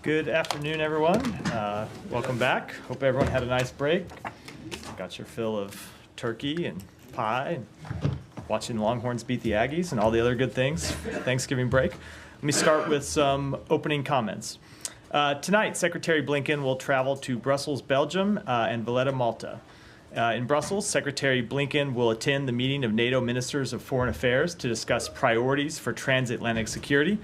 Good afternoon, everyone. Welcome back. Hope everyone had a nice break. Got your fill of turkey and pie, and watching Longhorns beat the Aggies, and all the other good things. Thanksgiving break. Let me start with some opening comments. Tonight, Secretary Blinken will travel to Brussels, Belgium, and Valletta, Malta. In Brussels, Secretary Blinken will attend the meeting of NATO Ministers of Foreign Affairs to discuss priorities for transatlantic security,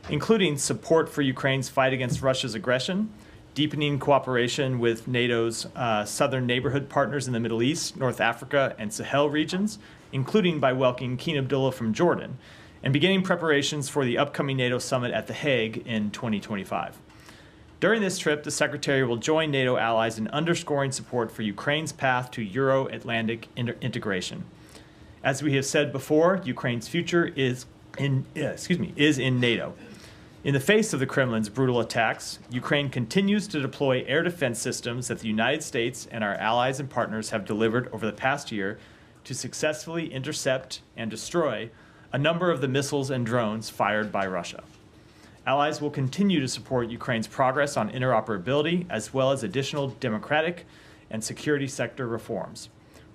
including support for Ukraine's fight against Russia's aggression, deepening cooperation with NATO's southern neighborhood partners in the Middle East, North Africa, and Sahel regions, including by welcoming King Abdullah from Jordan, and beginning preparations for the upcoming NATO summit at The Hague in 2025. During this trip, the Secretary will join NATO allies in underscoring support for Ukraine's path to Euro-Atlantic integration. As we have said before, Ukraine's future is in NATO. In the face of the Kremlin's brutal attacks, Ukraine continues to deploy air defense systems that the United States and our allies and partners have delivered over the past year to successfully intercept and destroy a number of the missiles and drones fired by Russia. Allies will continue to support Ukraine's progress on interoperability as well as additional democratic and security sector reforms.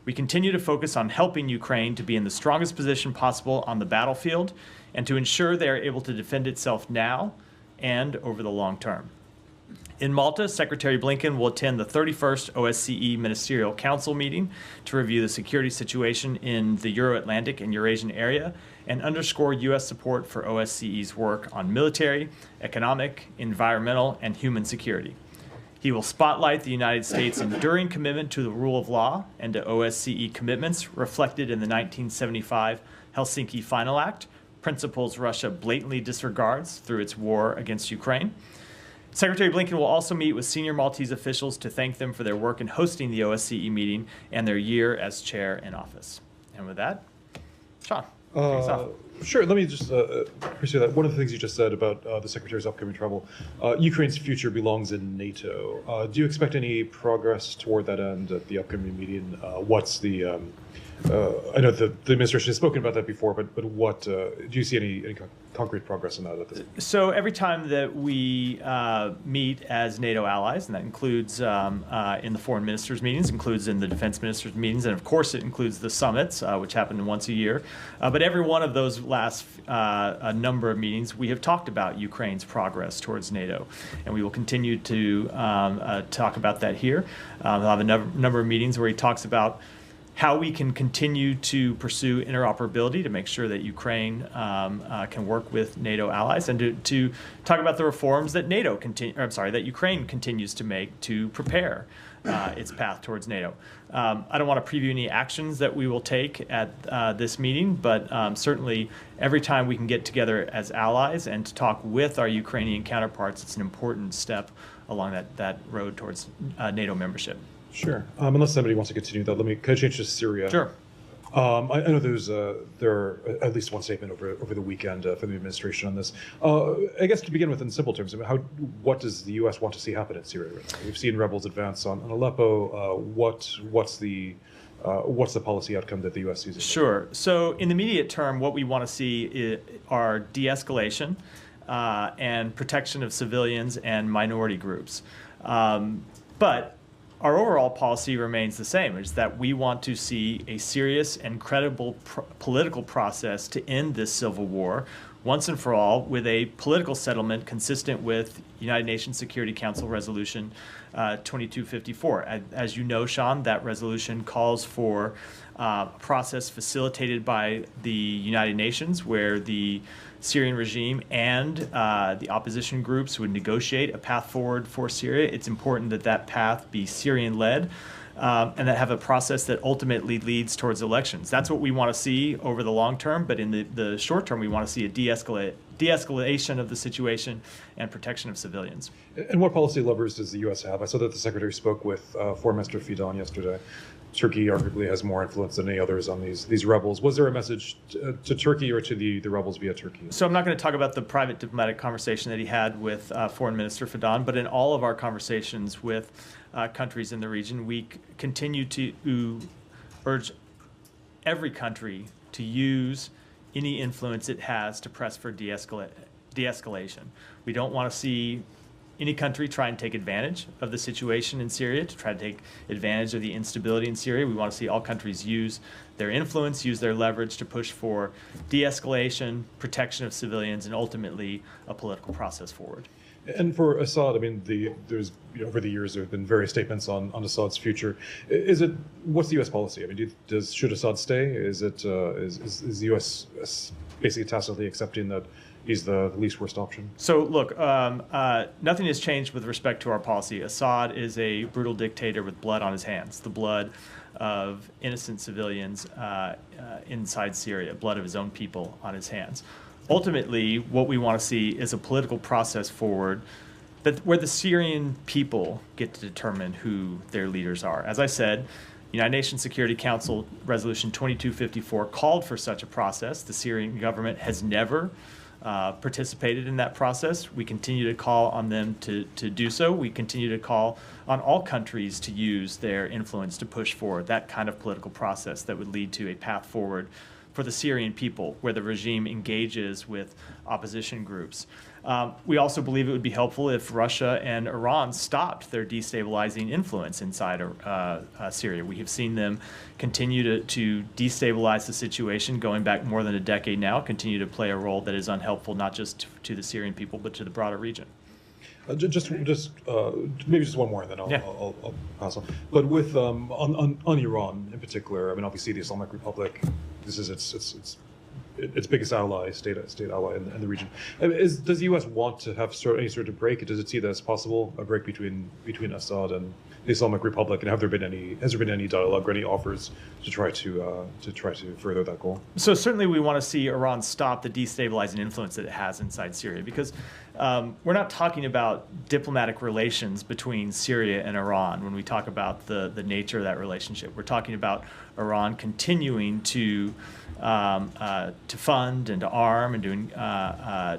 We continue to focus on helping Ukraine to be in the strongest position possible on the battlefield and to ensure they are able to defend itself now and over the long term. In Malta, Secretary Blinken will attend the 31st OSCE Ministerial Council meeting to review the security situation in the Euro-Atlantic and Eurasian area and underscore U.S. support for OSCE's work on military, economic, environmental, and human security. He will spotlight the United States' enduring commitment to the rule of law and to OSCE commitments reflected in the 1975 Helsinki Final Act, principles Russia blatantly disregards through its war against Ukraine. Secretary Blinken will also meet with senior Maltese officials to thank them for their work in hosting the OSCE meeting and their year as chair in office. And with that, Sean, kick us off. Sure, let me just pursue that. One of the things you just said about the Secretary's upcoming travel, Ukraine's future belongs in NATO. Do you expect any progress toward that end at the upcoming meeting? What's the, I know the administration has spoken about that before, but what, do you see any concrete progress in that at this point? So every time that we meet as NATO allies, and that includes in the foreign ministers' meetings, includes in the defense ministers' meetings, and of course it includes the summits, which happen once a year. But every one of those last a number of meetings, we have talked about Ukraine's progress towards NATO, and we will continue to talk about that here. We'll have a number of meetings where he talks about how we can continue to pursue interoperability to make sure that Ukraine can work with NATO allies, and to talk about the reforms that that Ukraine continues to make to prepare its path towards NATO. I don't want to preview any actions that we will take at this meeting, but certainly every time we can get together as allies and to talk with our Ukrainian counterparts, it's an important step along that road towards NATO membership. Sure. Unless somebody wants to continue that, can I change to Syria? Sure. I know there at least one statement over the weekend from the administration on this. I guess to begin with, in simple terms, I mean, what does the U.S. want to see happen in Syria right now? We've seen rebels advance on Aleppo. What's the policy outcome that the U.S. sees? Sure. So in the immediate term, what we want to see are de-escalation and protection of civilians and minority groups. But our overall policy remains the same, is that we want to see a serious and credible political process to end this civil war once and for all, with a political settlement consistent with United Nations Security Council Resolution 2254. As you know, Sean, that resolution calls for a process facilitated by the United Nations where the Syrian regime and the opposition groups would negotiate a path forward for Syria. It's important that that path be Syrian-led and that have a process that ultimately leads towards elections. That's what we want to see over the long term, but in the short term, we want to see a de-escalation of the situation and protection of civilians. And what policy levers does the U.S. have? I saw that the Secretary spoke with Foreign Minister Fidan yesterday. Turkey arguably has more influence than any others on these rebels. Was there a message to Turkey or to the rebels via Turkey? So I'm not going to talk about the private diplomatic conversation that he had with Foreign Minister Fidan, but in all of our conversations with countries in the region, we continue to urge every country to use any influence it has to press for de-escalation. We don't want to see any country try and take advantage of the situation in Syria, to try to take advantage of the instability in Syria. We want to see all countries use their influence, use their leverage to push for de-escalation, protection of civilians, and ultimately a political process forward. And for Assad, I mean, there's over the years there have been various statements on Assad's future. What's the U.S. policy? I mean, should Assad stay? Is the U.S. basically tacitly accepting that he's the least worst option? So look, nothing has changed with respect to our policy. Assad is a brutal dictator with blood on his hands, the blood of innocent civilians inside Syria, blood of his own people on his hands. Ultimately, what we want to see is a political process forward where the Syrian people get to determine who their leaders are. As I said, United Nations Security Council Resolution 2254 called for such a process. The Syrian government has never participated in that process. We continue to call on them to do so. We continue to call on all countries to use their influence to push forward that kind of political process that would lead to a path forward for the Syrian people, where the regime engages with opposition groups. We also believe it would be helpful if Russia and Iran stopped their destabilizing influence inside Syria. We have seen them continue to destabilize the situation going back more than a decade now, continue to play a role that is unhelpful not just to the Syrian people, but to the broader region. Maybe just one more, and then I'll pass on. But with on Iran in particular, I mean, obviously the Islamic Republic, this is its biggest ally, state ally in the region. I mean, does the U.S. want to have any sort of break? Does it see that as possible, a break between Assad and the Islamic Republic? And has there been any dialogue or any offers to try to further that goal? So certainly we want to see Iran stop the destabilizing influence that it has inside Syria, because we're not talking about diplomatic relations between Syria and Iran when we talk about the nature of that relationship. We're talking about Iran continuing to fund and to arm and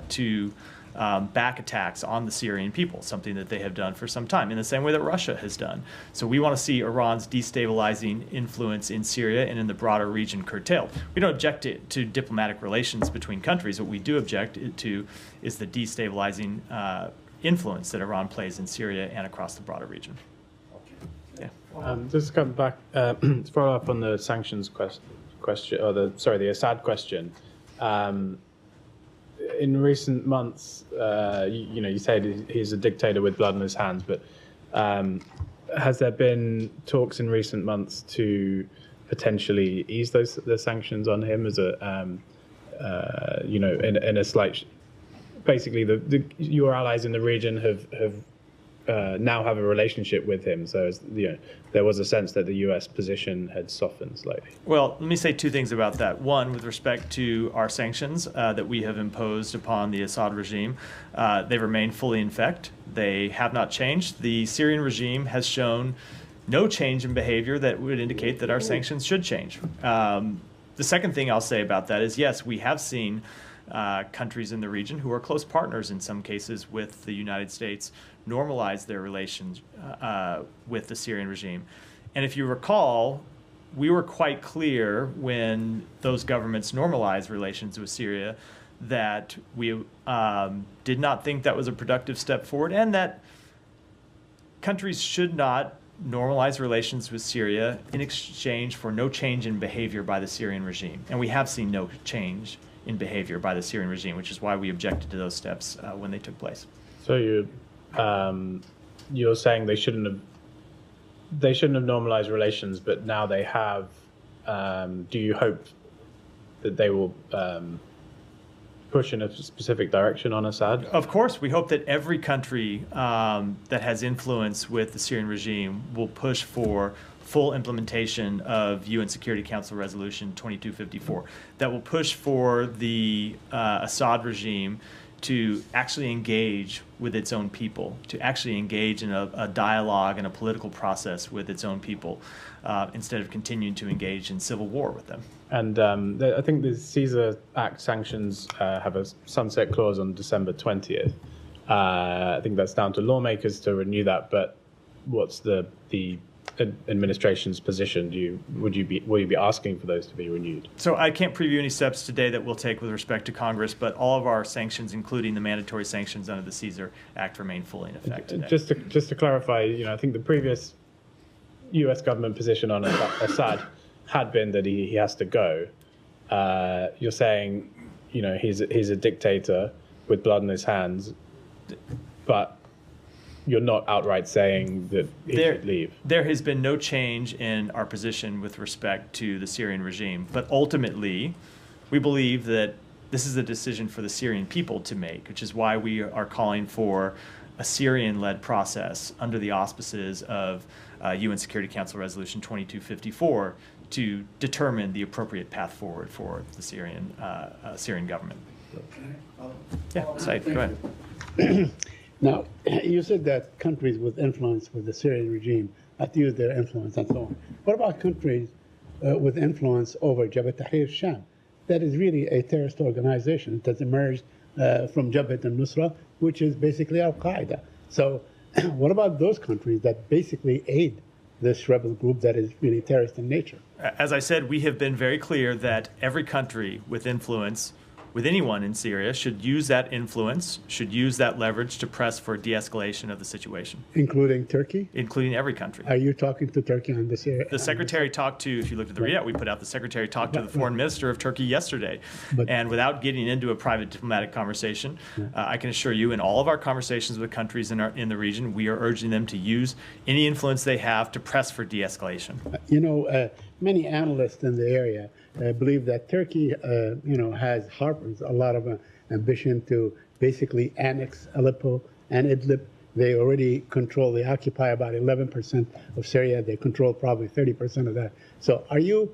to back attacks on the Syrian people, something that they have done for some time, in the same way that Russia has done. So we want to see Iran's destabilizing influence in Syria and in the broader region curtailed. We don't object to diplomatic relations between countries. What we do object to is the destabilizing influence that Iran plays in Syria and across the broader region. Yeah. Just to come back, to follow up on the sanctions question, or the Assad question. In recent months, you said he's a dictator with blood on his hands, but has there been talks in recent months to potentially ease the sanctions on him as a, in a slight? Basically, your allies in the region have now have a relationship with him, so there was a sense that the U.S. position had softened slightly. Well, let me say two things about that. One, with respect to our sanctions that we have imposed upon the Assad regime, they remain fully in effect. They have not changed. The Syrian regime has shown no change in behavior that would indicate that our sanctions should change. The second thing I'll say about that is, yes, we have seen countries in the region who are close partners in some cases with the United States normalize their relations with the Syrian regime. And if you recall, we were quite clear when those governments normalized relations with Syria that we did not think that was a productive step forward, and that countries should not normalize relations with Syria in exchange for no change in behavior by the Syrian regime. And we have seen no change in behavior by the Syrian regime, which is why we objected to those steps when they took place. So you're saying they shouldn't have normalized relations, but now they have. Do you hope that they will push in a specific direction on Assad? Of course, we hope that every country that has influence with the Syrian regime will push for full implementation of UN Security Council Resolution 2254, that will push for the Assad regime to actually engage with its own people, to actually engage in a dialogue and a political process with its own people, instead of continuing to engage in civil war with them. And I think the Caesar Act sanctions have a sunset clause on December 20th. I think that's down to lawmakers to renew that, but what's the administration's position, will you be asking for those to be renewed? So I can't preview any steps today that we'll take with respect to Congress, but all of our sanctions, including the mandatory sanctions under the Caesar Act, remain fully in effect today. Just to clarify, I think the previous U.S. government position on Assad had been that he has to go. You're saying, he's a dictator with blood in his hands, but you're not outright saying that he should leave. There has been no change in our position with respect to the Syrian regime, but ultimately, we believe that this is a decision for the Syrian people to make, which is why we are calling for a Syrian-led process under the auspices of UN Security Council Resolution 2254 to determine the appropriate path forward for the Syrian government. Yeah, Said, go ahead. Now, you said that countries with influence with the Syrian regime have to use their influence and so on. What about countries with influence over Jabhat Tahrir Sham? That is really a terrorist organization that has emerged from Jabhat al-Nusra, which is basically Al-Qaeda. So what about those countries that basically aid this rebel group that is really terrorist in nature? As I said, we have been very clear that every country with influence with anyone in Syria should use that influence, should use that leverage to press for de-escalation of the situation. Including Turkey? Including every country. Are you talking to Turkey on this area? The secretary talked to, if you looked at the readout we put out, the secretary talked to the foreign minister of Turkey yesterday. And without getting into a private diplomatic conversation, I can assure you in all of our conversations with countries in the region, we are urging them to use any influence they have to press for de-escalation. Many analysts in the area believe that Turkey, harbors a lot of ambition to basically annex Aleppo and Idlib. They already they occupy about 11% of Syria. They control probably 30% of that. So are you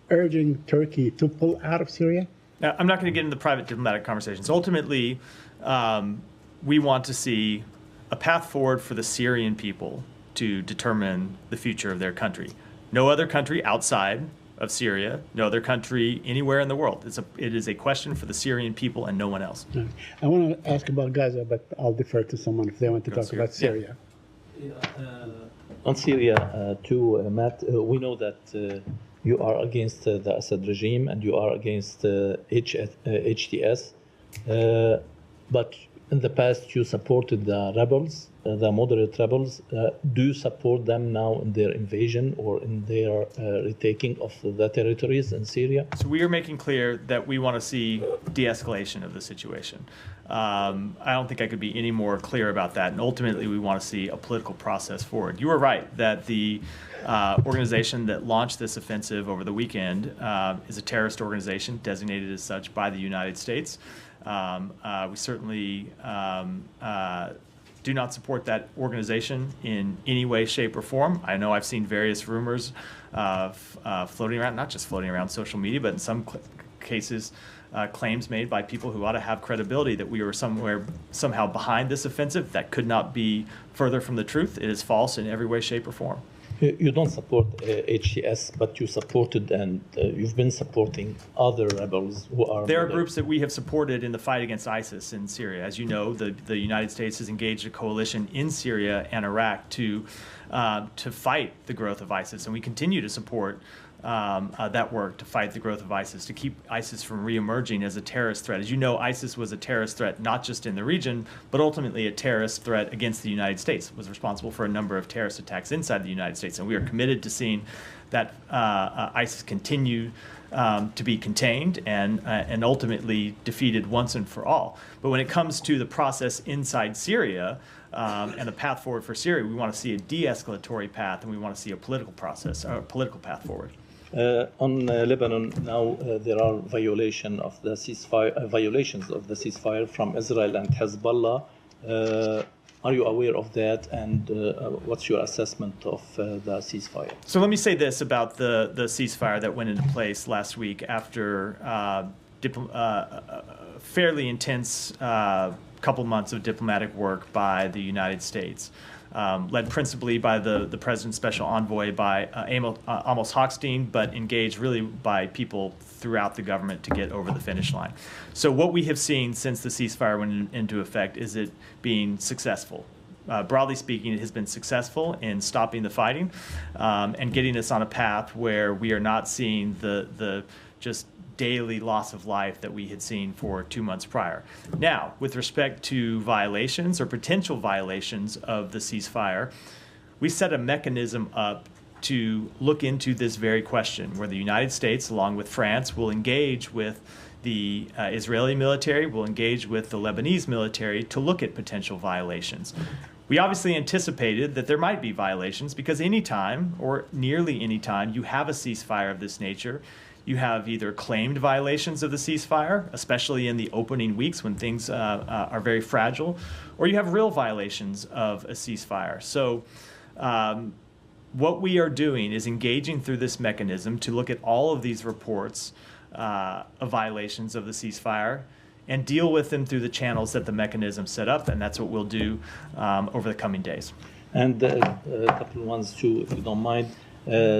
urging Turkey to pull out of Syria? Now, I'm not going to get into private diplomatic conversations. Ultimately, we want to see a path forward for the Syrian people to determine the future of their country. No other country outside of Syria, no other country anywhere in the world. It is a question for the Syrian people and no one else. I want to ask about Gaza, but I'll defer to someone if they want to talk about Syria. On Syria, too, Matt, we know that you are against the Assad regime and you are against HTS, but in the past you supported the rebels, the moderate rebels. Do you support them now in their invasion or in their retaking of the territories in Syria? So we are making clear that we want to see de-escalation of the situation. I don't think I could be any more clear about that. And ultimately, we want to see a political process forward. You are right that the organization that launched this offensive over the weekend is a terrorist organization designated as such by the United States. We certainly do not support that organization in any way, shape, or form. I know I've seen various rumors floating around, not just floating around social media, but in some cases, claims made by people who ought to have credibility that we were somehow behind this offensive. That could not be further from the truth. It is false in every way, shape, or form. You don't support HTS, but you supported and you've been supporting other rebels who are... There are groups that we have supported in the fight against ISIS in Syria. As you know, the United States has engaged a coalition in Syria and Iraq to fight the growth of ISIS, and we continue to support that work to fight the growth of ISIS, to keep ISIS from reemerging as a terrorist threat. As you know, ISIS was a terrorist threat not just in the region, but ultimately a terrorist threat against the United States. It was responsible for a number of terrorist attacks inside the United States, and we are committed to seeing that ISIS continue to be contained and ultimately defeated once and for all. But when it comes to the process inside Syria, and the path forward for Syria, we want to see a de-escalatory path, and we want to see a political process, or a political path forward. On Lebanon now, there are violations of the ceasefire from Israel and Hezbollah. Are you aware of that, and what's your assessment of the ceasefire? So let me say this about the ceasefire that went into place last week after fairly intense couple months of diplomatic work by the United States. Led principally by the President's Special Envoy, by Amos Hochstein, but engaged really by people throughout the government to get over the finish line. So what we have seen since the ceasefire went into effect is it being successful. broadly speaking, it has been successful in stopping the fighting and getting us on a path where we are not seeing the just daily loss of life that we had seen for 2 months prior. Now, with respect to violations or potential violations of the ceasefire, we set a mechanism up to look into this very question, where the United States, along with France, will engage with the Israeli military, will engage with the Lebanese military to look at potential violations. We obviously anticipated that there might be violations because anytime, or nearly any time, you have a ceasefire of this nature, you have either claimed violations of the ceasefire, especially in the opening weeks when things are very fragile, or you have real violations of a ceasefire. So what we are doing is engaging through this mechanism to look at all of these reports of violations of the ceasefire and deal with them through the channels that the mechanism set up, and that's what we'll do over the coming days. And a couple of ones too, if you don't mind.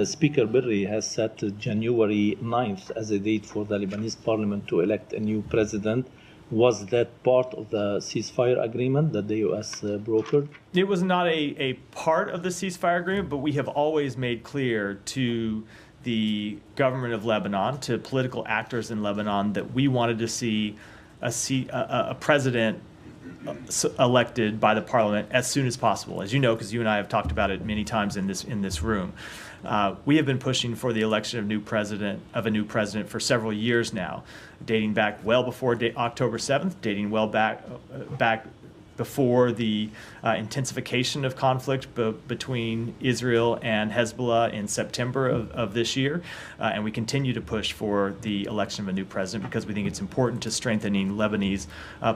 Speaker Berri has set January 9th as a date for the Lebanese parliament to elect a new president. Was that part of the ceasefire agreement that the U.S. brokered? It was not a part of the ceasefire agreement, but we have always made clear to the government of Lebanon, to political actors in Lebanon, that we wanted to see a president elected by the parliament as soon as possible. As you know, because you and I have talked about it many times in this room. We have been pushing for the election of a new president for several years now, dating back well before October 7th, dating well back before the intensification of conflict between Israel and Hezbollah in September of this year. And we continue to push for the election of a new president because we think it's important to strengthening Lebanese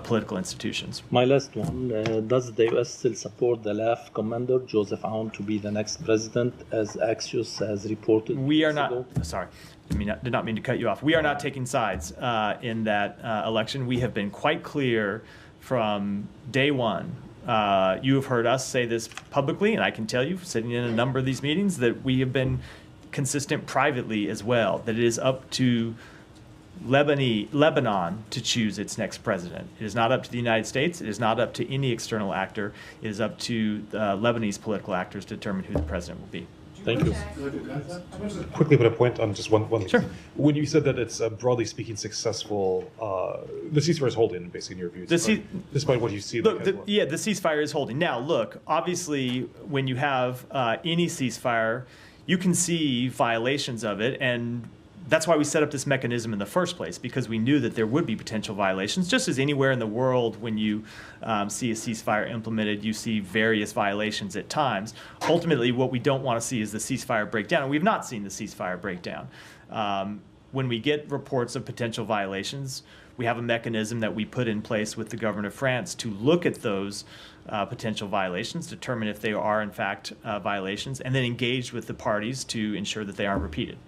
political institutions. My last one, does the U.S. still support the LAF commander, Joseph Aoun, to be the next president, as Axios has reported? We are not, sorry. Did not mean to cut you off. We are not taking sides in that election. We have been quite clear from day one. You have heard us say this publicly, and I can tell you, sitting in a number of these meetings, that we have been consistent privately as well, that it is up to Lebanon to choose its next president. It is not up to the United States. It is not up to any external actor. It is up to Lebanese political actors to determine who the president will be. Thank you. Quickly put a point on just one thing. Sure. When you said that it's broadly speaking successful, the ceasefire is holding, basically, in your view, despite what you see. Look, the ceasefire is holding. Now, look, obviously, when you have any ceasefire, you can see violations of it, and that's why we set up this mechanism in the first place, because we knew that there would be potential violations. Just as anywhere in the world, when you see a ceasefire implemented, you see various violations at times. Ultimately, what we don't want to see is the ceasefire breakdown, and we've not seen the ceasefire breakdown. When we get reports of potential violations, we have a mechanism that we put in place with the government of France to look at those potential violations, determine if they are in fact violations, and then engage with the parties to ensure that they aren't repeated.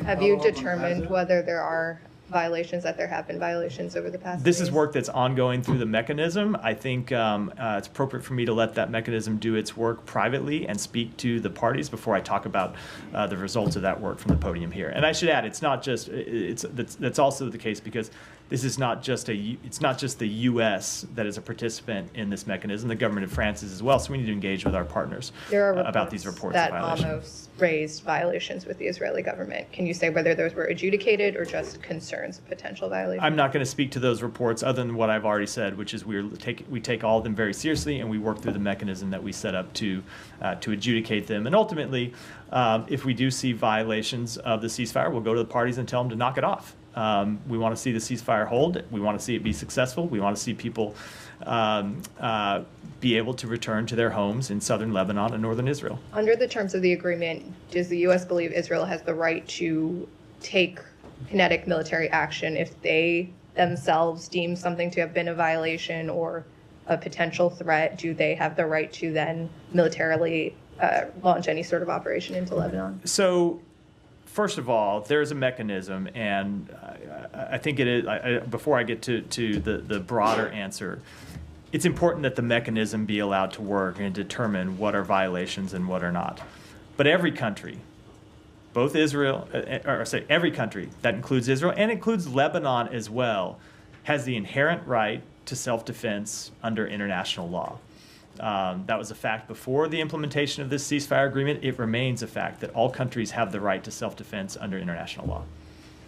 Have you determined whether there are violations, that there have been violations over the past This days? is work that's ongoing through the mechanism. I think it's appropriate for me to let that mechanism do its work privately and speak to the parties before I talk about the results of that work from the podium here. And I should add, it's not just that's also the case because this is not just it's not just the U.S. that is a participant in this mechanism. The government of France is as well. So we need to engage with our partners about these reports that of violations. almost raised violations with the Israeli government. Can you say whether those were adjudicated or just concerns of potential violations? I'm not going to speak to those reports other than what I've already said, which is we take all of them very seriously, and we work through the mechanism that we set up to adjudicate them. And ultimately, if we do see violations of the ceasefire, we'll go to the parties and tell them to knock it off. We want to see the ceasefire hold. We want to see it be successful. We want to see people be able to return to their homes in southern Lebanon and northern Israel. Under the terms of the agreement, does the U.S. believe Israel has the right to take kinetic military action if they themselves deem something to have been a violation or a potential threat? Do they have the right to then militarily launch any sort of operation into Lebanon? So, first of all, there is a mechanism, and I think it is. Before I get to the broader answer, it's important that the mechanism be allowed to work and determine what are violations and what are not. But every country, both Israel, every country, that includes Israel and includes Lebanon as well, has the inherent right to self-defense under international law. That was a fact before the implementation of this ceasefire agreement. It remains a fact that all countries have the right to self-defense under international law.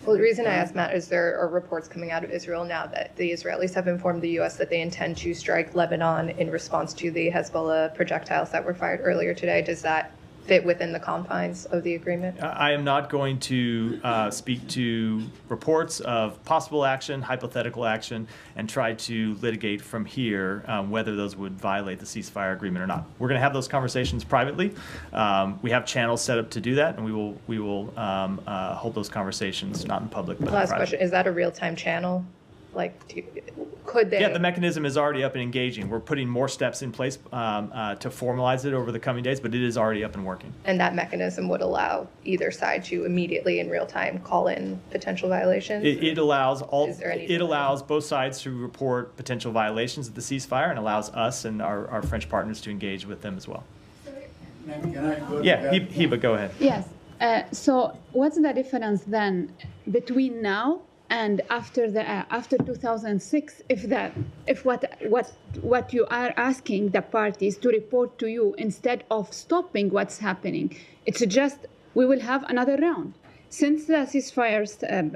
Well, the reason I asked, Matt, is there are reports coming out of Israel now that the Israelis have informed the U.S. that they intend to strike Lebanon in response to the Hezbollah projectiles that were fired earlier today. Does that fit within the confines of the agreement? I am not going to speak to reports of possible action, hypothetical action, and try to litigate from here whether those would violate the ceasefire agreement or not. We're going to have those conversations privately. We have channels set up to do that, and we will hold those conversations not in public, but Last in private. question: is that a real-time channel? Like, could they? Yeah, the mechanism is already up and engaging. We're putting more steps in place to formalize it over the coming days, but it is already up and working. And that mechanism would allow either side to immediately, in real time, call in potential violations. It allows Is there any it allows both sides to report potential violations of the ceasefire, and allows us and our French partners to engage with them as well. Maybe can I go to Yeah, that? Hiba, go ahead. Yes. So what's the difference then between now and after 2006? If what you are asking the parties to report to you instead of stopping what's happening, it's just we will have another round. Since the ceasefire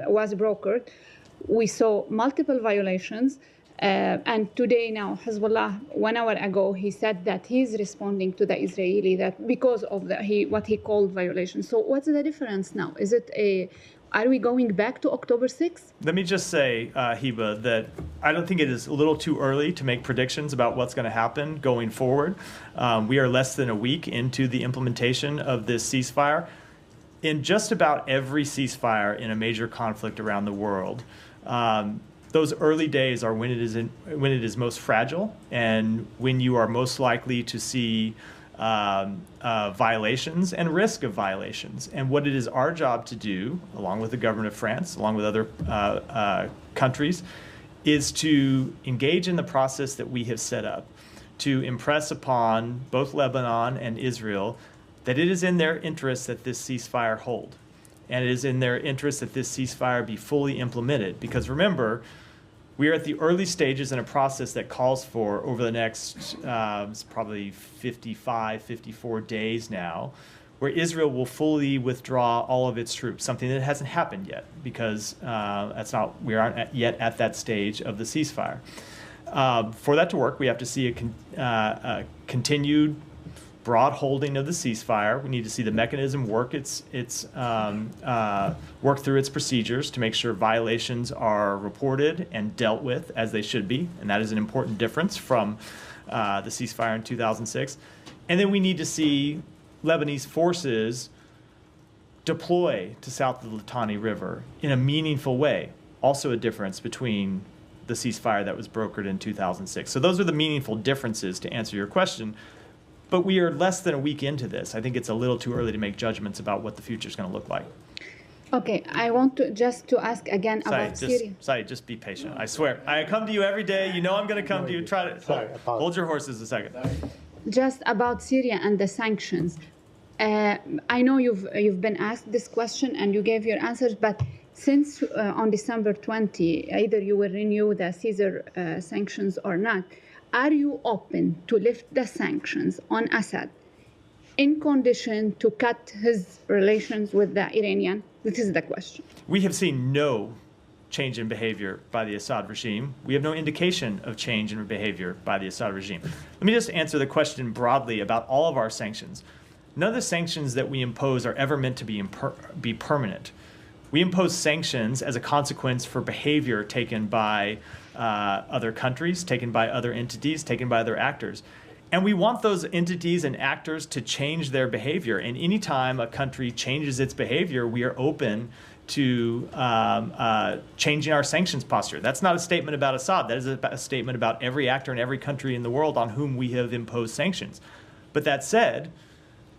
was brokered, we saw multiple violations. And today now, Hezbollah, 1 hour ago, he said that he's responding to the Israeli that because of what he called violations. So what's the difference now? Are we going back to October 6th? Let me just say, Hiba, that I don't think it is a little too early to make predictions about what's going to happen going forward. We are less than a week into the implementation of this ceasefire. In just about every ceasefire in a major conflict around the world, those early days are when it is most fragile and when you are most likely to see violations and risk of violations. And what it is our job to do, along with the government of France, along with other countries, is to engage in the process that we have set up to impress upon both Lebanon and Israel that it is in their interest that this ceasefire hold. And it is in their interest that this ceasefire be fully implemented. Because remember, we are at the early stages in a process that calls for, over the next probably 55, 54 days now, where Israel will fully withdraw all of its troops, something that hasn't happened yet because we aren't yet at that stage of the ceasefire. For that to work, we have to see a continued broad holding of the ceasefire. We need to see the mechanism work work through its procedures to make sure violations are reported and dealt with as they should be, and that is an important difference from the ceasefire in 2006. And then we need to see Lebanese forces deploy to south of the Litani River in a meaningful way, also a difference between the ceasefire that was brokered in 2006. So those are the meaningful differences to answer your question. But we are less than a week into this. I think it's a little too early to make judgments about what the future is going to look like. Okay, I want to ask again about Syria. Just be patient. I swear. I come to you every day. You know I'm going to come to you. Hold your horses a second. Just about Syria and the sanctions. I know you've been asked this question and you gave your answers, but since on December 20, either you will renew the Caesar sanctions or not, are you open to lift the sanctions on Assad in condition to cut his relations with the Iranian? This is the question. We have seen no change in behavior by the Assad regime. We have no indication of change in behavior by the Assad regime. Let me just answer the question broadly about all of our sanctions. None of the sanctions that we impose are ever meant to be permanent. We impose sanctions as a consequence for behavior taken by other countries, taken by other entities, taken by other actors. And we want those entities and actors to change their behavior. And anytime a country changes its behavior, we are open to changing our sanctions posture. That's not a statement about Assad. That is a statement about every actor in every country in the world on whom we have imposed sanctions. But that said,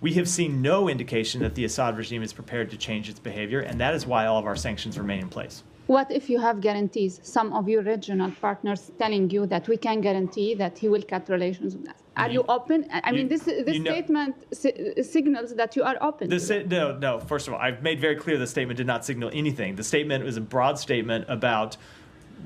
we have seen no indication that the Assad regime is prepared to change its behavior, and that is why all of our sanctions remain in place. What if you have guarantees, some of your regional partners telling you that we can guarantee that he will cut relations with us? Are you open? This statement signals that you are open. No. First of all, I've made very clear the statement did not signal anything. The statement was a broad statement about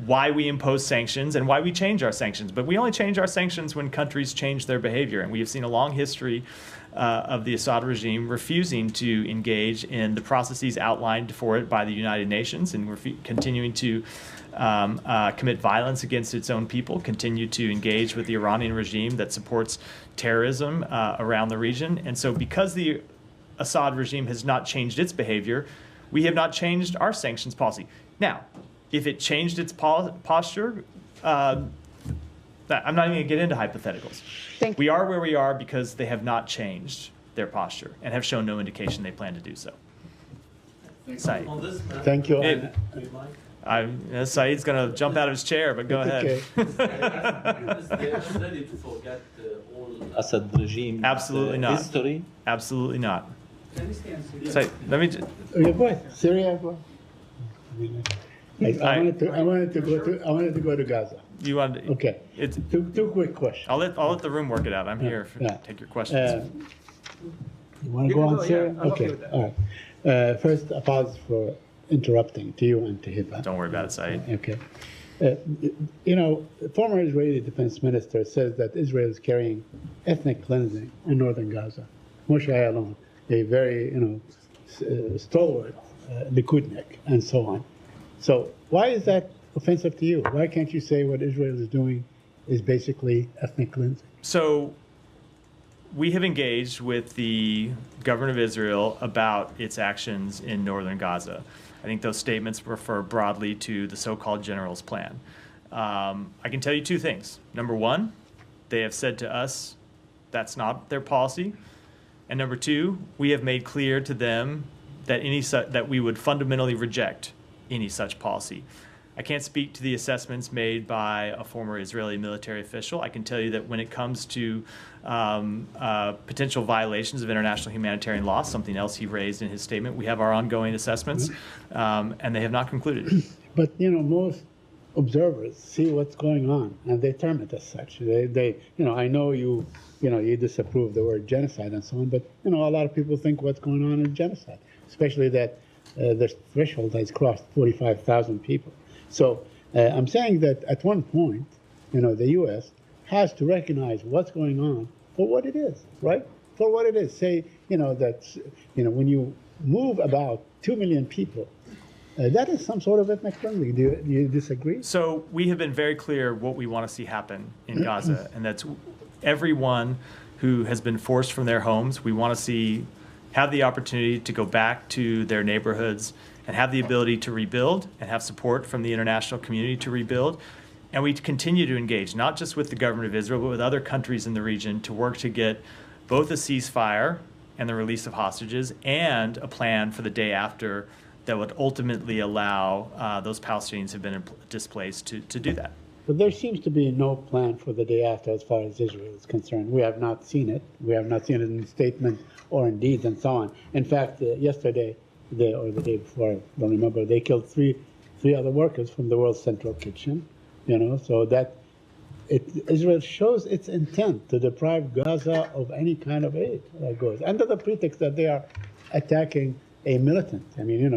why we impose sanctions and why we change our sanctions. But we only change our sanctions when countries change their behavior. And we have seen a long history of the Assad regime refusing to engage in the processes outlined for it by the United Nations, and continuing to commit violence against its own people, continue to engage with the Iranian regime that supports terrorism around the region. And so because the Assad regime has not changed its behavior, we have not changed our sanctions policy. Now, if it changed its posture, I'm not even going to get into hypotheticals. We are where we are because they have not changed their posture and have shown no indication they plan to do so. Saeed. Thank you. Saeed's going to jump out of his chair, but go ahead. Okay. Ready to forget all Assad regime Absolutely not. history. Absolutely not. Can we stay on Syria? Saeed, let me. Okay, go ahead. Syria, go ahead. I wanted to go to Gaza. You want? Okay. It's. Two quick questions. I'll let the room work it out. I'm here to take your questions. You want to You go can on go, yeah. Syria? I'm okay Okay. with that. All right. First, apologies for interrupting to you and to Hiba. Don't worry about it, Saeed. Okay. The former Israeli defense minister says that Israel is carrying ethnic cleansing in northern Gaza. Moshe Ayalon, a very, stalwart Likudnik, and so on. So why is that offensive to you? Why can't you say what Israel is doing is basically ethnic cleansing? So we have engaged with the government of Israel about its actions in northern Gaza. I think those statements refer broadly to the so-called general's plan. I can tell you two things. Number one, they have said to us that's not their policy. And number two, we have made clear to them that that we would fundamentally reject any such policy. I can't speak to the assessments made by a former Israeli military official. I can tell you that when it comes to potential violations of international humanitarian law, something else he raised in his statement, we have our ongoing assessments, and they have not concluded. But most observers see what's going on, and they term it as such. I know you disapprove the word genocide and so on, but a lot of people think what's going on is genocide, especially that the threshold has crossed 45,000 people. So I'm saying that at one point, the U.S. has to recognize what's going on for what it is, right? For what it is. Say, that, when you move about 2 million people, that is some sort of ethnic cleansing. Do you disagree? So we have been very clear what we want to see happen in Gaza, and that's everyone who has been forced from their homes, we want to see have the opportunity to go back to their neighborhoods and have the ability to rebuild and have support from the international community to rebuild. And we continue to engage, not just with the government of Israel, but with other countries in the region to work to get both a ceasefire and the release of hostages and a plan for the day after that would ultimately allow those Palestinians who have been displaced to do that. But there seems to be no plan for the day after as far as Israel is concerned. We have not seen it. We have not seen it in statements or in deeds and so on. In fact, yesterday, or the day before, I don't remember, they killed three other workers from the World Central Kitchen, so that Israel shows its intent to deprive Gaza of any kind of aid that goes, under the pretext that they are attacking a militant. I mean,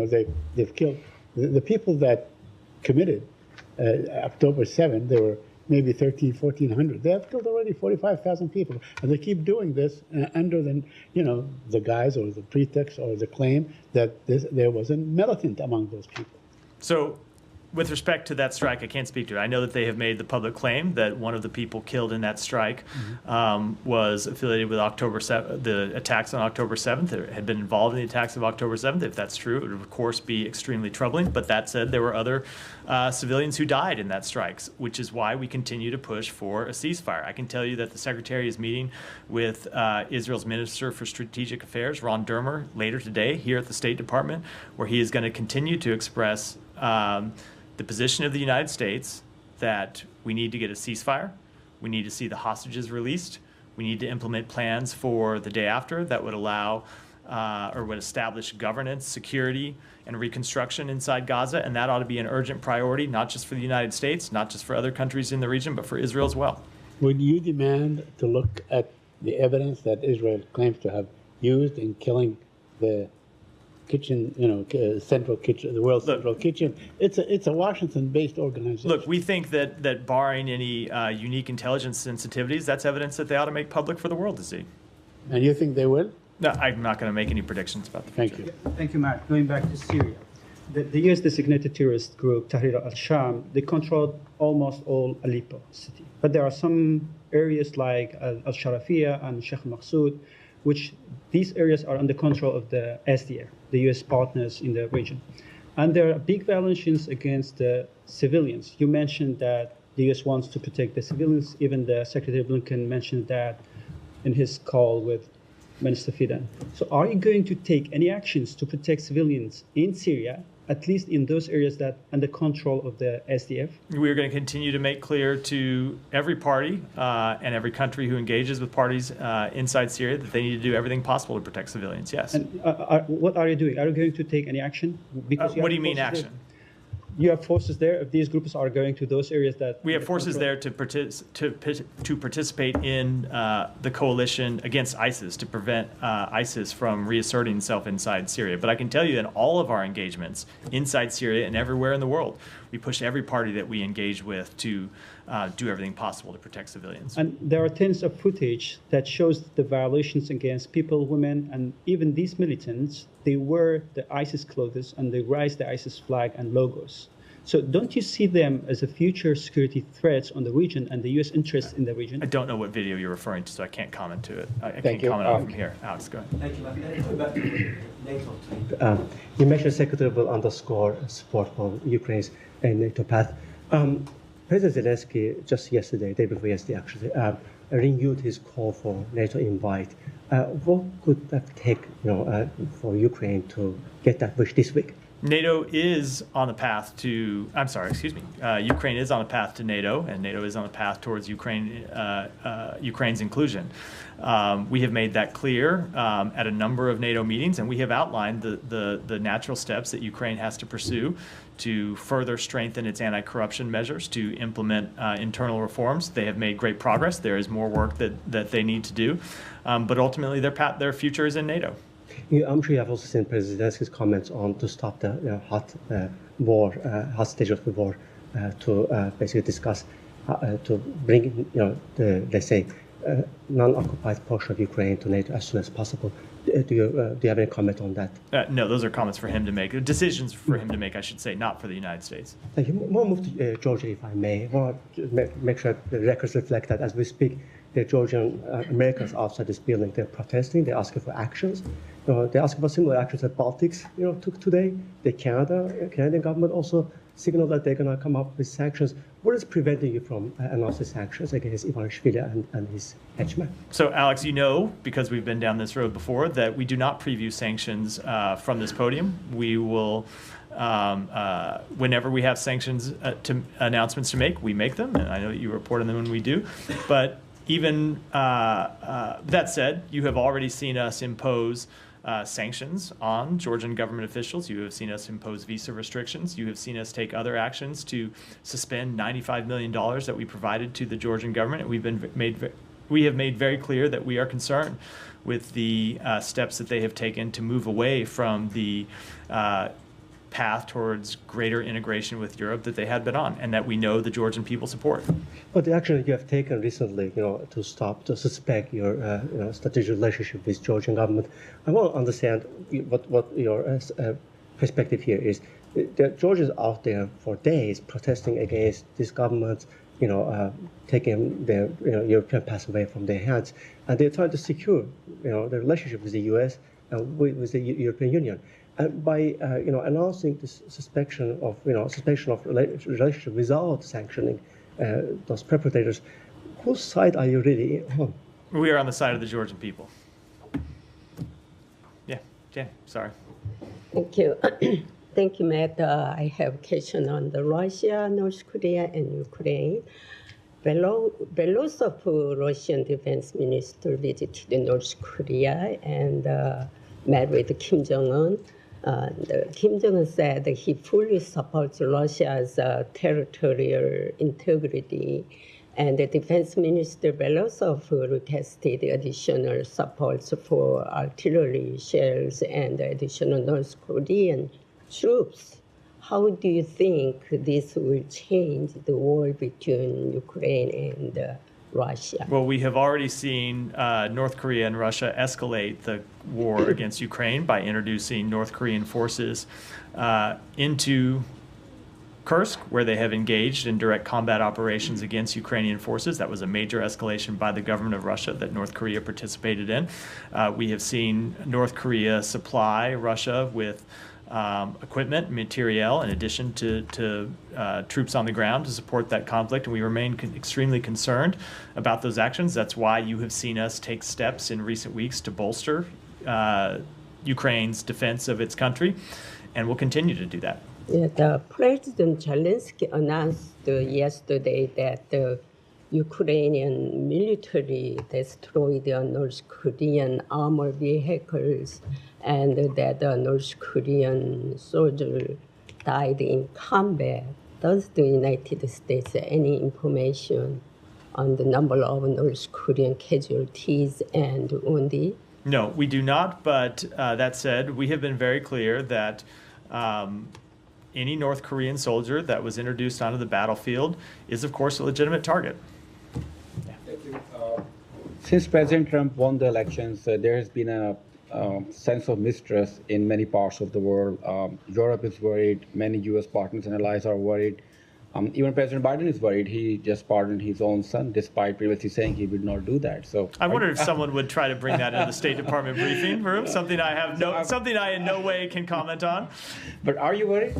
they've killed the people that committed October 7th. There were maybe 1,400. They have killed already 45,000 people, and they keep doing this under the guise or the pretext or the claim that there was a militant among those people. So, with respect to that strike, I can't speak to it. I know that they have made the public claim that one of the people killed in that strike was affiliated with the attacks on October 7th, or had been involved in the attacks of October 7th. If that's true, it would, of course, be extremely troubling. But that said, there were other civilians who died in that strike, which is why we continue to push for a ceasefire. I can tell you that the Secretary is meeting with Israel's Minister for Strategic Affairs, Ron Dermer, later today here at the State Department, where he is going to continue to express the position of the United States that we need to get a ceasefire, we need to see the hostages released, we need to implement plans for the day after that would allow or would establish governance, security, and reconstruction inside Gaza, and that ought to be an urgent priority, not just for the United States, not just for other countries in the region, but for Israel as well. Would you demand to look at the evidence that Israel claims to have used in killing the kitchen, central kitchen, the world's central kitchen. It's a Washington-based organization. Look, we think that barring any unique intelligence sensitivities, that's evidence that they ought to make public for the world to see. And you think they will? No, I'm not going to make any predictions about the future. Thank you. Thank you, Matt. Going back to Syria. The U.S. designated terrorist group Tahrir al-Sham, they control almost all Aleppo city. But there are some areas like al-Sharafiyya and Sheikh al-Maqsood, which these areas are under control of the SDF, the U.S. partners in the region. And there are big violations against the civilians. You mentioned that the U.S. wants to protect the civilians. Even the Secretary Blinken mentioned that in his call with Minister Fidan. So are you going to take any actions to protect civilians in Syria, at least in those areas that are under control of the SDF? We are going to continue to make clear to every party and every country who engages with parties inside Syria that they need to do everything possible to protect civilians, yes. And what are you doing? Are you going to take any action? Because What do you mean action? You have forces there. If these groups are going to those areas that We have forces there to participate in the coalition against ISIS to prevent ISIS from reasserting itself inside Syria. But I can tell you in all of our engagements inside Syria and everywhere in the world, we push every party that we engage with to do everything possible to protect civilians. And there are tons of footage that shows the violations against people, women, and even these militants. They wear the ISIS clothes and they raise the ISIS flag and logos. So don't you see them as a future security threats on the region and the U.S. interest in the region? I don't know what video you're referring to, so I can't comment to it. I Thank can't you. comment on it from here. Alex, go ahead. Thank you, Matt. NATO. You mentioned Secretary will underscore support for Ukraine's NATO path. President Zelensky just yesterday, day before yesterday actually, renewed his call for NATO invite. What could that take, for Ukraine to get that wish this week? NATO is on the path to, Ukraine is on a path to NATO, and NATO is on a path towards Ukraine's inclusion. We have made that clear at a number of NATO meetings, and we have outlined the natural steps that Ukraine has to pursue to further strengthen its anti-corruption measures, to implement internal reforms. They have made great progress. There is more work that they need to do, but ultimately their future is in NATO. I'm sure you have also seen President Zelensky's comments on to stop the hot stage of the war, to basically discuss, to bring the, let's say, non-occupied portion of Ukraine to NATO as soon as possible. Do you have any comment on that? No, those are comments for him to make, decisions for him to make, I should say, not for the United States. Thank you. We'll move to Georgia, if I may. I want to make sure the records reflect that as we speak, the Georgian Americans outside this building, they're protesting, they're asking for actions. They're asking for similar actions that Baltics took today. The Canadian government also signaled that they're going to come up with sanctions. What is preventing you from announcing sanctions against Ivanishvili and his henchmen? So, Alex, because we've been down this road before, that we do not preview sanctions from this podium. We will, whenever we have sanctions announcements to make, we make them, and I know that you report on them when we do. But even that said, you have already seen us impose sanctions on Georgian government officials. You have seen us impose visa restrictions. You have seen us take other actions to suspend $95 million that we provided to the Georgian government. We have made very clear that we are concerned with the steps that they have taken to move away from the path towards greater integration with Europe that they had been on, and that we know the Georgian people support. But the action that you have taken recently, to suspect your strategic relationship with Georgian government, I want to understand what your perspective here is. The Georgians out there for days protesting against this government, taking their European pass away from their hands, and they're trying to secure the relationship with the U.S. and with the European Union. And by announcing this suspicion of relationship without sanctioning those perpetrators, whose side are you really on? We are on the side of the Georgian people. Yeah, sorry. Thank you. Thank you, Matt. I have a question on the Russia, North Korea, and Ukraine. Belousov, Russian defense minister, visited North Korea and met with Kim Jong-un. Kim Jong-un said he fully supports Russia's territorial integrity And the Defense Minister Belousov requested additional supports for artillery shells and additional North Korean troops. How do you think this will change the war between Ukraine and Russia? Well, we have already seen North Korea and Russia escalate the war against Ukraine by introducing North Korean forces into Kursk, where they have engaged in direct combat operations against Ukrainian forces. That was a major escalation by the government of Russia that North Korea participated in. We have seen North Korea supply Russia with equipment, materiel, in addition to troops on the ground to support that conflict, and we remain extremely concerned about those actions. That's why you have seen us take steps in recent weeks to bolster Ukraine's defense of its country, and we'll continue to do that. Yeah, the President Zelensky announced yesterday that the Ukrainian military destroyed the North Korean armored vehicles and that the North Korean soldier died in combat. Does the United States have any information on the number of North Korean casualties and wounded? No, we do not, but that said, we have been very clear that any North Korean soldier that was introduced onto the battlefield is, of course, a legitimate target. Since President Trump won the elections, there has been a sense of mistrust in many parts of the world. Europe is worried. Many U.S. partners and allies are worried. Even President Biden is worried. He just pardoned his own son, despite previously saying he would not do that. So I wonder if someone would try to bring that into the State Department briefing room. Something I in no way can comment on. But are you worried?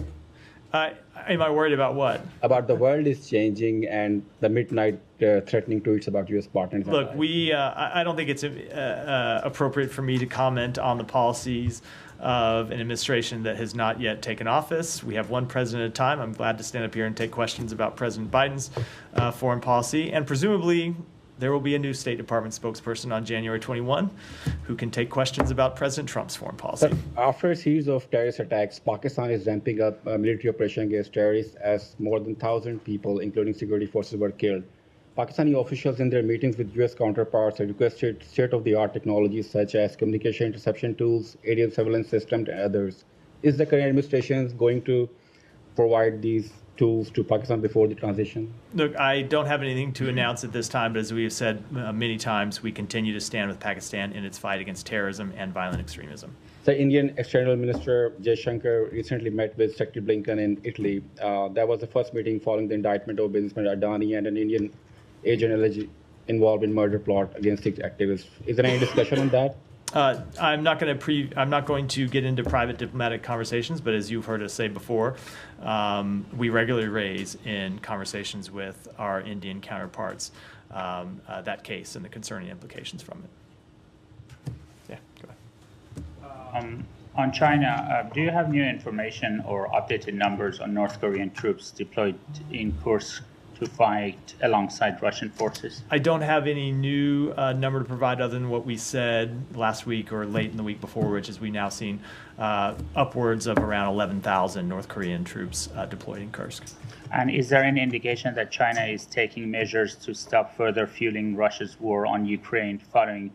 Am I worried about what? About the world is changing and the midnight threatening tweets about U.S. partners. Look, I don't think it's appropriate for me to comment on the policies of an administration that has not yet taken office. We have one president at a time. I'm glad to stand up here and take questions about President Biden's foreign policy. And presumably, there will be a new State Department spokesperson on January 21 who can take questions about President Trump's foreign policy. But after a series of terrorist attacks, Pakistan is ramping up a military operation against terrorists as more than 1,000 people, including security forces, were killed. Pakistani officials in their meetings with U.S. counterparts have requested state-of-the-art technologies such as communication interception tools, aerial surveillance systems, and others. Is the current administration going to provide these tools to Pakistan before the transition? Look, I don't have anything to announce at this time, but as we have said many times, we continue to stand with Pakistan in its fight against terrorism and violent extremism. The Indian External Minister Jaishankar recently met with Secretary Blinken in Italy. That was the first meeting following the indictment of businessman Adani and an Indian agent alleged involved in murder plot against 6 activists. Is there any discussion on that? I'm not going to get into private diplomatic conversations, but as you've heard us say before, we regularly raise in conversations with our Indian counterparts that case and the concerning implications from it. Yeah, go ahead. On China, do you have new information or updated numbers on North Korean troops deployed in Kursk to fight alongside Russian forces? I don't have any new number to provide other than what we said last week or late in the week before, which is we now seen upwards of around 11,000 North Korean troops deployed in Kursk. And is there any indication that China is taking measures to stop further fueling Russia's war on Ukraine following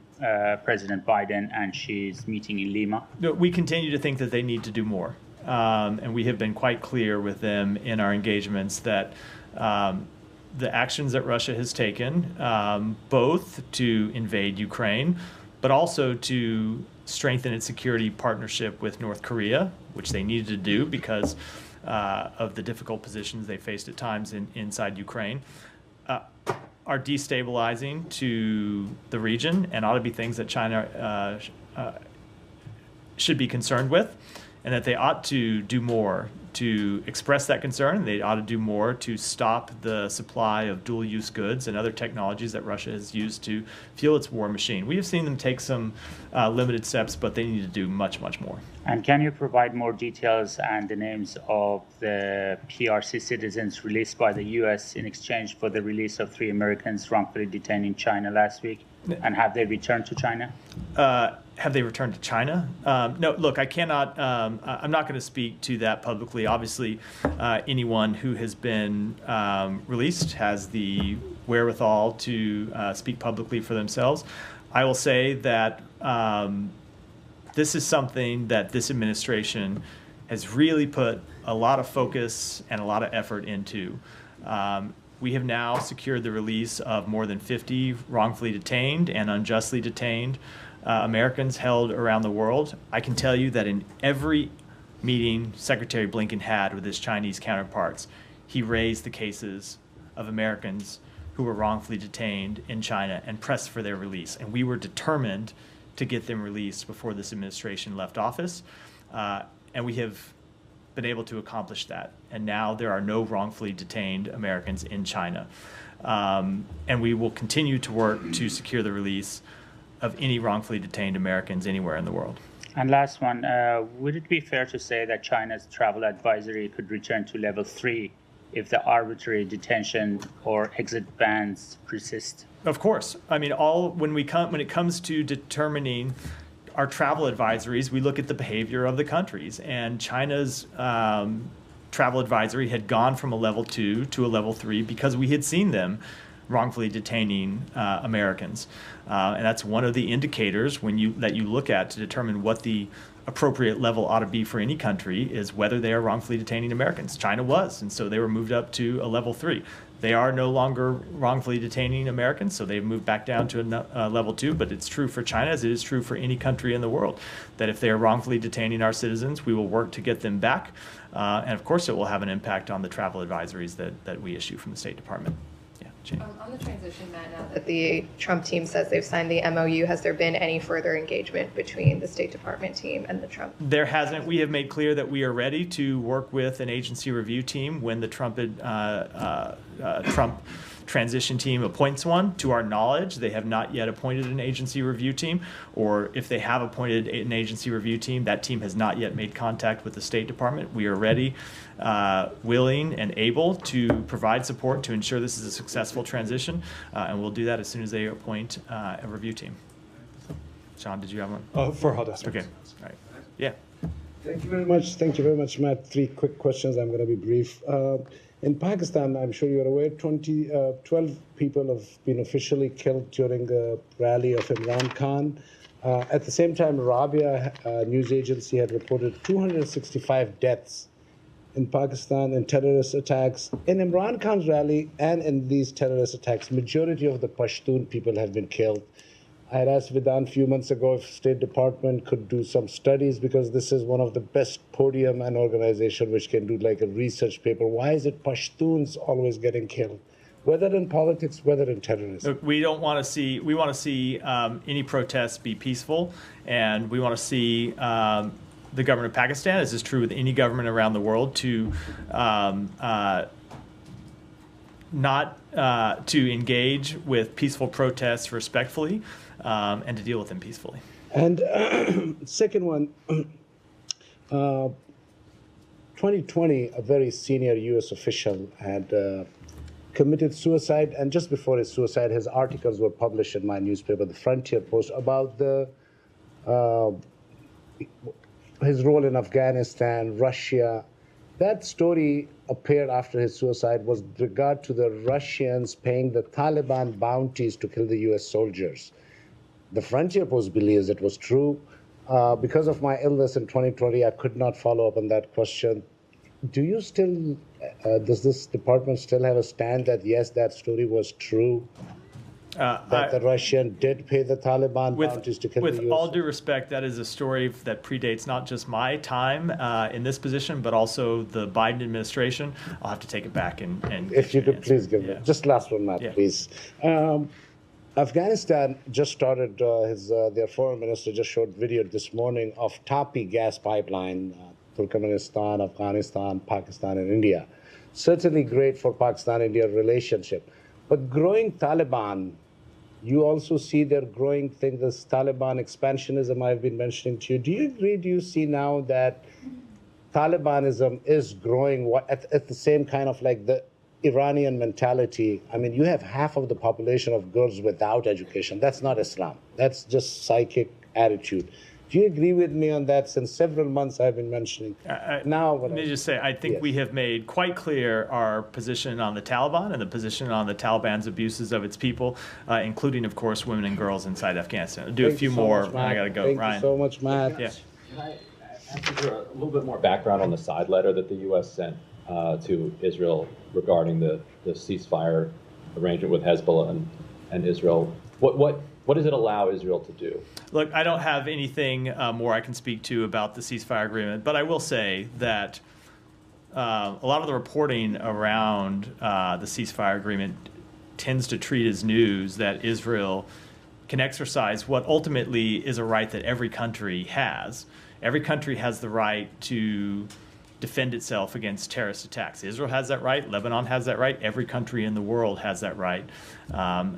President Biden and Xi's meeting in Lima? No, we continue to think that they need to do more. And we have been quite clear with them in our engagements that the actions that Russia has taken, both to invade Ukraine, but also to strengthen its security partnership with North Korea, which they needed to do because of the difficult positions they faced at times inside Ukraine, are destabilizing to the region and ought to be things that China should be concerned with, and that they ought to do more to express that concern. They ought to do more to stop the supply of dual-use goods and other technologies that Russia has used to fuel its war machine. We have seen them take some limited steps, but they need to do much, much more. And can you provide more details and the names of the PRC citizens released by the U.S. in exchange for the release of 3 Americans wrongfully detained in China last week? And have they returned to China? Have they returned to China? No, look, I cannot, I'm not going to speak to that publicly. Obviously, anyone who has been released has the wherewithal to speak publicly for themselves. I will say that this is something that this administration has really put a lot of focus and a lot of effort into. We have now secured the release of more than 50 wrongfully detained and unjustly detained Americans held around the world. I can tell you that in every meeting Secretary Blinken had with his Chinese counterparts, he raised the cases of Americans who were wrongfully detained in China and pressed for their release. And we were determined to get them released before this administration left office. And we have been able to accomplish that. And now there are no wrongfully detained Americans in China. And we will continue to work to secure the release of any wrongfully detained Americans anywhere in the world. And last one, would it be fair to say that China's travel advisory could return to level 3 if the arbitrary detention or exit bans persist? Of course. I mean, when it comes to determining our travel advisories, we look at the behavior of the countries. And China's travel advisory had gone from a level 2 to a level 3 because we had seen them wrongfully detaining Americans. And that's one of the indicators that you look at to determine what the appropriate level ought to be for any country is whether they are wrongfully detaining Americans. China was, and so they were moved up to a level 3. They are no longer wrongfully detaining Americans, so they've moved back down to a level 2, but it's true for China as it is true for any country in the world, that if they are wrongfully detaining our citizens, we will work to get them back. And of course, it will have an impact on the travel advisories that we issue from the State Department. On the transition, Matt, now that the Trump team says they've signed the MOU, has there been any further engagement between the State Department team and the Trump? There hasn't. We have made clear that we are ready to work with an agency review team when the Trump transition team appoints one. To our knowledge, they have not yet appointed an agency review team, or if they have appointed an agency review team, that team has not yet made contact with the State Department. We are ready, willing, and able to provide support to ensure this is a successful transition, and we'll do that as soon as they appoint a review team. Sean, did you have one? For Hadassah. Okay. All right. Yeah. Thank you very much. Thank you very much, Matt. 3 quick questions. I'm going to be brief. In Pakistan, I'm sure you're aware, 12 people have been officially killed during a rally of Imran Khan. At the same time, Rabia news agency had reported 265 deaths in Pakistan in terrorist attacks. In Imran Khan's rally and in these terrorist attacks, majority of the Pashtun people have been killed. I had asked Vedant a few months ago if State Department could do some studies because this is one of the best podium and organization which can do like a research paper. Why is it Pashtuns always getting killed? Whether in politics, whether in terrorism. Look, we want to see any protests be peaceful, and we want to see the government of Pakistan, as is true with any government around the world, to to engage with peaceful protests respectfully and to deal with them peacefully. And second one, 2020, a very senior U.S. official had committed suicide, and just before his suicide, his articles were published in my newspaper, The Frontier Post, about his role in Afghanistan, Russia. That story appeared after his suicide was with regard to the Russians paying the Taliban bounties to kill the U.S. soldiers. The Frontier Post believes it was true. Because of my illness in 2020, I could not follow up on that question. Do you still, does this department still have a stand that, yes, that story was true? That the Russian did pay the Taliban bounties to kill the U.S. With all due respect, that is a story that predates not just my time in this position, but also the Biden administration. I'll have to take it back and if you could please give me just last one, Matt, please. Afghanistan just started their foreign minister just showed video this morning of Tapi gas pipeline, Turkmenistan, Afghanistan, Pakistan, and India. Certainly great for Pakistan-India relationship. But growing Taliban, you also see their growing thing, this Taliban expansionism I've been mentioning to you. Do you agree, do you see now that Talibanism is growing at the same kind of like the Iranian mentality? I mean, you have half of the population of girls without education. That's not Islam. That's just psychic attitude. Do Do you agree with me on that? Since several months I've been mentioning. Now, let me just say, I think we have made quite clear our position on the Taliban and the position on the Taliban's abuses of its people, including, of course, women and girls inside Afghanistan. I'll do a few more, and I got to go. Thank Ryan. you so much, Matt. Yeah. Can I ask you for a little bit more background on the side letter that the U.S. sent to Israel regarding the ceasefire arrangement with Hezbollah and Israel? What does it allow Israel to do? Look, I don't have anything more I can speak to about the ceasefire agreement, but I will say that a lot of the reporting around the ceasefire agreement tends to treat as news that Israel can exercise what ultimately is a right that every country has. Every country has the right to defend itself against terrorist attacks. Israel has that right. Lebanon has that right. Every country in the world has that right. And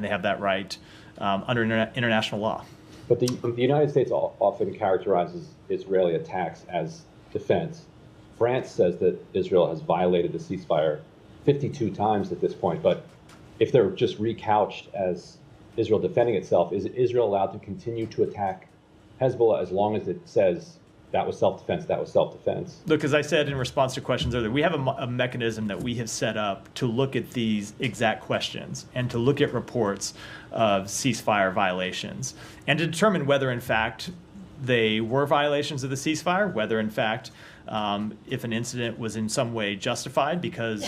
they have that right under international law. But the United States often characterizes Israeli attacks as defense. France says that Israel has violated the ceasefire 52 times at this point. But if they're just recouched as Israel defending itself, is Israel allowed to continue to attack Hezbollah as long as it says that was self-defense, that was self-defense? Look, as I said in response to questions earlier, we have a mechanism that we have set up to look at these exact questions and to look at reports of ceasefire violations and to determine whether, in fact, they were violations of the ceasefire, whether, in fact, if an incident was in some way justified because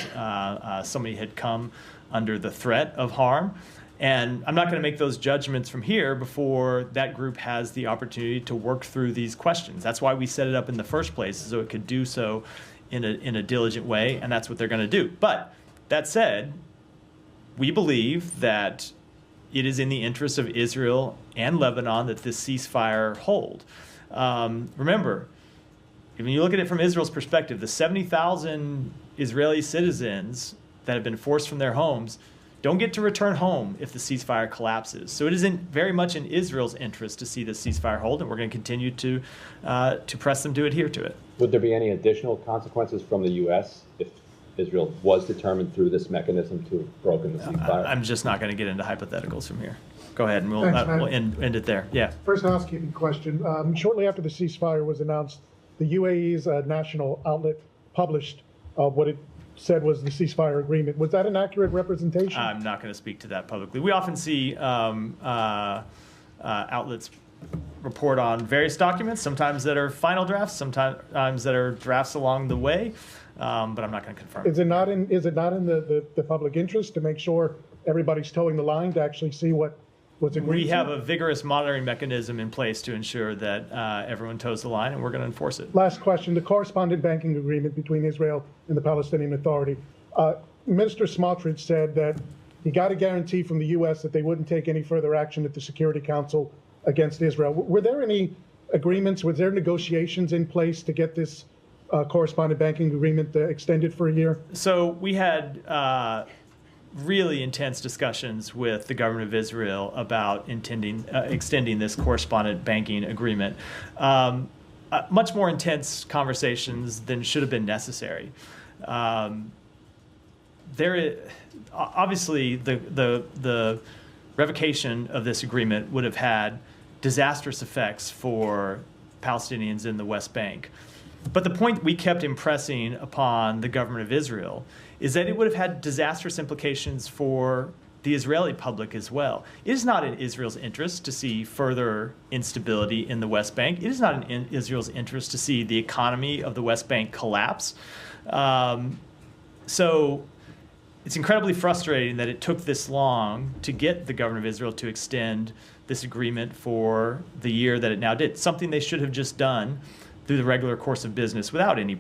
somebody had come under the threat of harm. And I'm not going to make those judgments from here before that group has the opportunity to work through these questions. That's why we set it up in the first place, so it could do so in a diligent way, and that's what they're going to do. But that said, we believe that it is in the interest of Israel and Lebanon that this ceasefire hold. Remember, when you look at it from Israel's perspective, the 70,000 Israeli citizens that have been forced from their homes don't get to return home if the ceasefire collapses. So it is very much in Israel's interest to see the ceasefire hold, and we're going to continue to press them to adhere to it. Would there be any additional consequences from the U.S. if Israel was determined through this mechanism to have broken the ceasefire? I'm just not going to get into hypotheticals from here. Go ahead, and we'll end it there. Yeah. First housekeeping question. Shortly after the ceasefire was announced, the UAE's national outlet published what it said was the ceasefire agreement. Was that an accurate representation? I'm not going to speak to that publicly. We often see outlets report on various documents, sometimes that are final drafts, sometimes that are drafts along the way, but I'm not going to confirm. Is it not in the public interest to make sure everybody's towing the line to actually see what was agreed We to? have a vigorous monitoring mechanism in place to ensure that everyone toes the line, and we're going to enforce it. Last question, the correspondent banking agreement between Israel and the Palestinian Authority. Minister Smotrich said that he got a guarantee from the U.S. that they wouldn't take any further action at the Security Council against Israel. Were there any agreements, was there negotiations in place to get this correspondent banking agreement extended for a year? So we had really intense discussions with the government of Israel about extending this correspondent banking agreement. Much more intense conversations than should have been necessary. Obviously, the revocation of this agreement would have had disastrous effects for Palestinians in the West Bank. But the point we kept impressing upon the government of Israel is that it would have had disastrous implications for the Israeli public as well. It is not in Israel's interest to see further instability in the West Bank. It is not in Israel's interest to see the economy of the West Bank collapse. So it's incredibly frustrating that it took this long to get the government of Israel to extend this agreement for the year that it now did, something they should have just done through the regular course of business without any,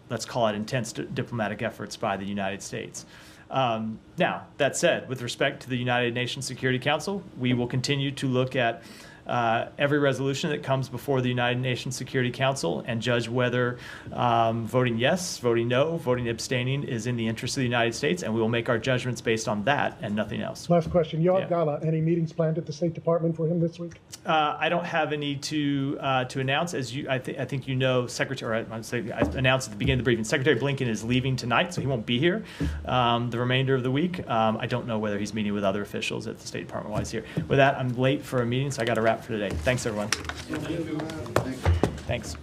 let's call it, intense diplomatic efforts by the United States. Now, that said, with respect to the United Nations Security Council, we will continue to look at every resolution that comes before the United Nations Security Council and judge whether voting yes, voting no, voting abstaining is in the interest of the United States, and we will make our judgments based on that and nothing else. Last question. Yoav Yeah. Gala, any meetings planned at the State Department for him this week? I don't have any to announce. As I think you know, Secretary. I announced at the beginning of the briefing. Secretary Blinken is leaving tonight, so he won't be here the remainder of the week. I don't know whether he's meeting with other officials at the State Department while he's here. With that, I'm late for a meeting, so I got to wrap for today. Thanks, everyone. Thanks.